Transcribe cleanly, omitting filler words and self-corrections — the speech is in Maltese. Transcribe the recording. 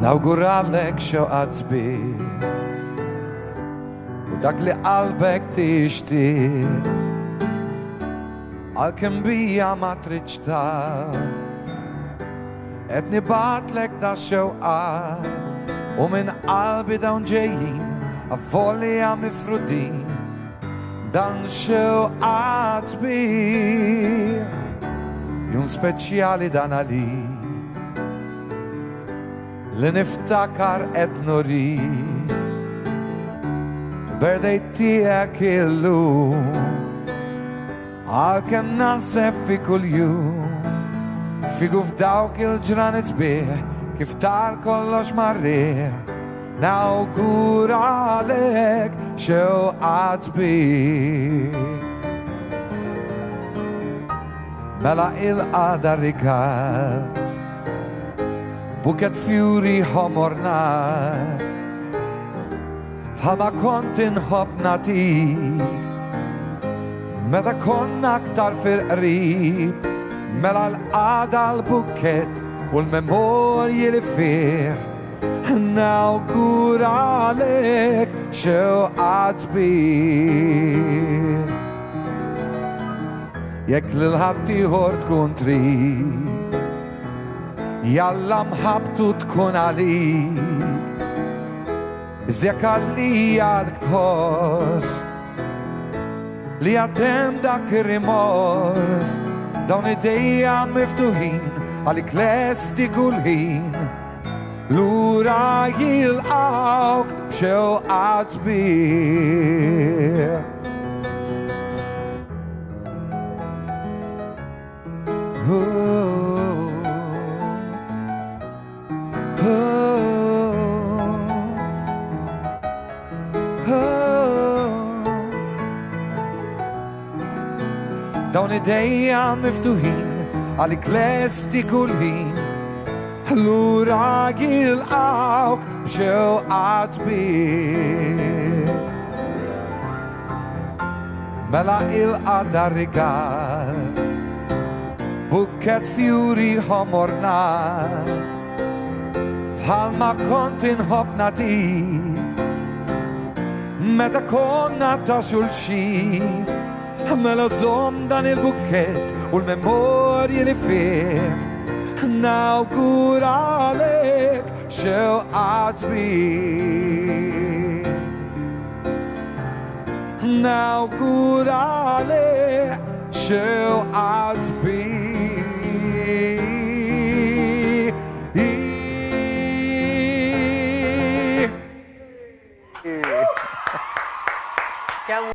Nawguralek Xewqat Sbieh u dak li qalbek tixtieq għalkemm bija ma tridx taf qed nibatlek da xewqat u minn qalbi dawn ġejjin avvolja mifrudin dan Xewqat Sbieh jum speċjali dan għalik li niftakar qed nurik birthday tiegħek illum għalkemm naħseb fi kull jum figu f'dawk il-ġranet sbieħ kif tar kollox marrieħ nawguralek Xewqat Sbieh mela il-qada rigal buket fjuri ħomornar bħalma kont inħobb natik meta konna aktar fil-qrib mela l-qada l-buket u l-memorji li fih nawguralek Xewqat Sbieh jekk lil ħadd ieħor tkun trid jalla mħabtu tkun għalik iżjek għalija tħoss li għatem dak ir-rimors dawn idejja miftuħin għalik lesti kull ħin lura jilqawk b'Xewqat Sbieh dawn idejja miftuħin għalik lesti kull ħin lura jilqawk b'Xewqat Sbieh mela il-qada rigal buket fjuri ħomornar bħalma kont inħobb natik meta konna ta' xulxin mela żomm dan il-bukket u l-memorji li fih nawguralek Xewqat Sbieh nawguralek Xewqat Sbieh